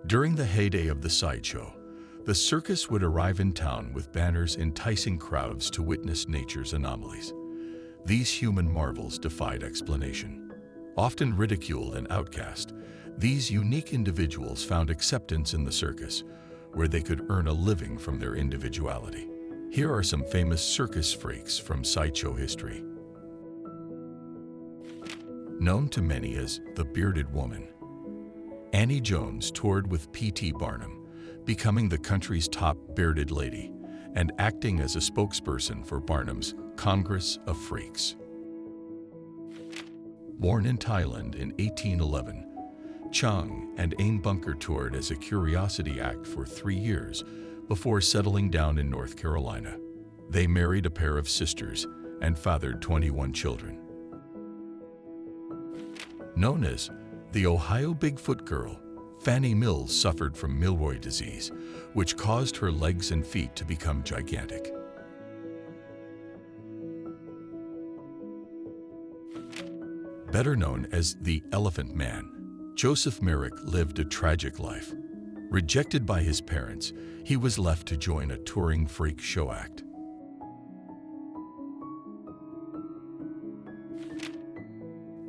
During the heyday of the sideshow, the circus would arrive in town with banners enticing crowds to witness nature's anomalies. These human marvels defied explanation. Often ridiculed and outcast, these unique individuals found acceptance in the circus, where they could earn a living from their individuality. Here are some famous circus freaks from sideshow history. Known to many as the Bearded Woman, Annie Jones toured with P.T. Barnum, becoming the country's top bearded lady and acting as a spokesperson for Barnum's Congress of Freaks. Born in Thailand in 1811, Chung and Ain Bunker toured as a curiosity act for 3 years before settling down in North Carolina. They married a pair of sisters and fathered 21 children. Known as the Ohio Bigfoot Girl, Fannie Mills suffered from Milroy disease, which caused her legs and feet to become gigantic. Better known as the Elephant Man, Joseph Merrick lived a tragic life. Rejected by his parents, he was left to join a touring freak show act.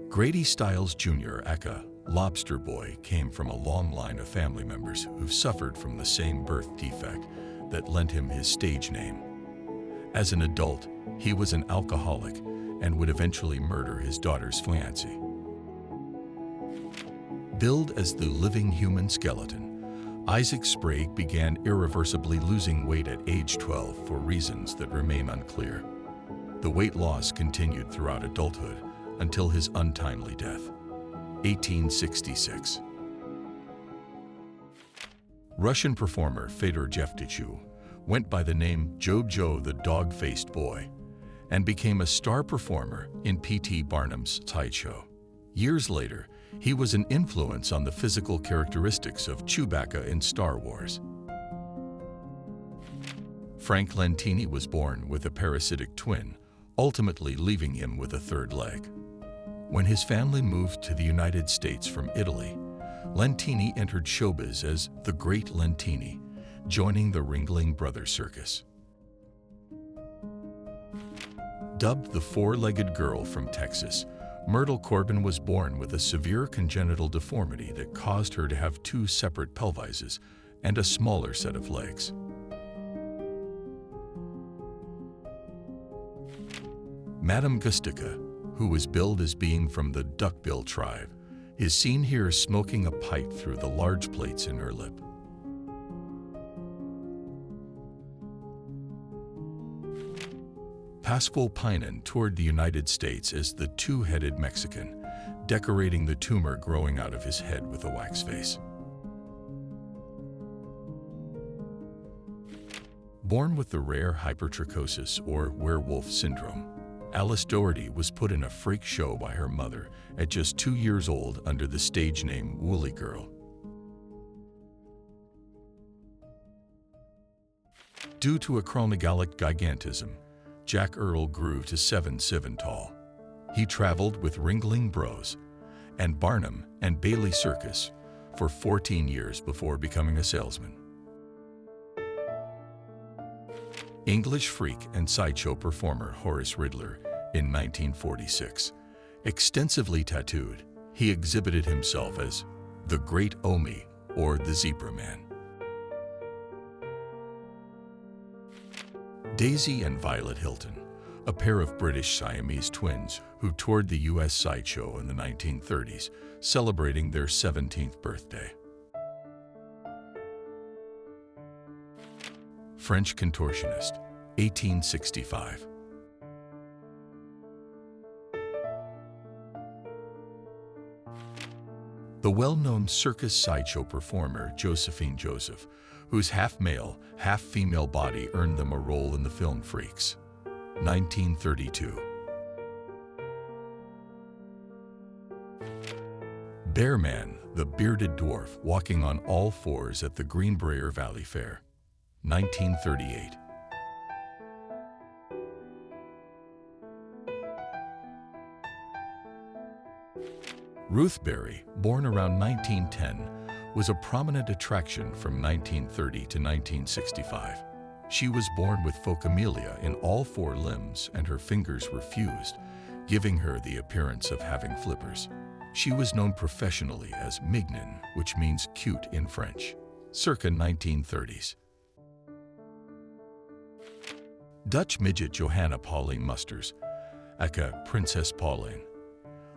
Grady Stiles Jr., aka Lobster Boy, came from a long line of family members who suffered from the same birth defect that lent him his stage name. As an adult, he was an alcoholic and would eventually murder his daughter's fiancé. Billed as the living human skeleton, Isaac Sprague began irreversibly losing weight at age 12 for reasons that remain unclear. The weight loss continued throughout adulthood until his untimely death, 1866. Russian performer Fedor Jevtichu went by the name Joe the Dog-Faced Boy and became a star performer in P.T. Barnum's sideshow. Years later, he was an influence on the physical characteristics of Chewbacca in Star Wars. Frank Lentini was born with a parasitic twin, ultimately leaving him with a third leg. When his family moved to the United States from Italy, Lentini entered showbiz as the Great Lentini, joining the Ringling Brothers Circus. Dubbed the four-legged girl from Texas, Myrtle Corbin was born with a severe congenital deformity that caused her to have 2 separate pelvises and a smaller set of legs. Madame Gustica, who was billed as being from the duckbill tribe, is seen here smoking a pipe through the large plates in her lip. Pascual Pinan toured the United States as the Two-Headed Mexican, decorating the tumor growing out of his head with a wax face. Born with the rare hypertrichosis or werewolf syndrome, Alice Doherty was put in a freak show by her mother at just 2 years old under the stage name Woolly Girl. Due to acromegalic gigantism, Jack Earl grew to 7'7" tall. He traveled with Ringling Bros and Barnum and Bailey Circus for 14 years before becoming a salesman. English freak and sideshow performer Horace Riddler in 1946. Extensively tattooed, he exhibited himself as the Great Omi or the Zebra Man. Daisy and Violet Hilton, a pair of British Siamese twins who toured the U.S. sideshow in the 1930s, celebrating their 17th birthday. French contortionist, 1865. The well-known circus sideshow performer Josephine Joseph, whose half-male, half-female body earned them a role in the film Freaks, 1932. Bearman, the bearded dwarf walking on all fours at the Greenbrier Valley Fair, 1938. Ruth Berry, born around 1910, was a prominent attraction from 1930 to 1965. She was born with phocomelia in all 4 limbs and her fingers were fused, giving her the appearance of having flippers. She was known professionally as Mignon, which means cute in French. Circa 1930s. Dutch midget Johanna Pauline Musters, aka Princess Pauline.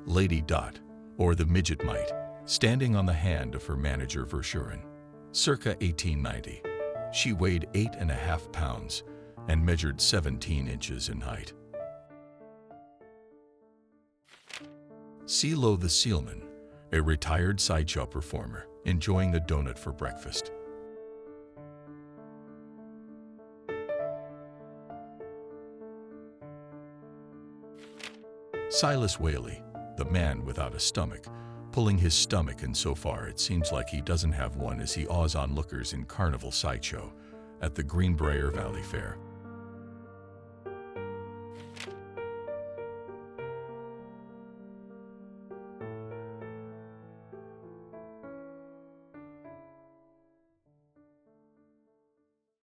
Lady Dot, or the midget mite, standing on the hand of her manager Verschuren. Circa 1890. She weighed 8.5 pounds and measured 17 inches in height. Silo the Sealman, a retired sideshow performer, enjoying a donut for breakfast. Silas Whaley, the man without a stomach, pulling his stomach in so far it seems like he doesn't have one as he awes onlookers in Carnival Sideshow at the Greenbrier Valley Fair.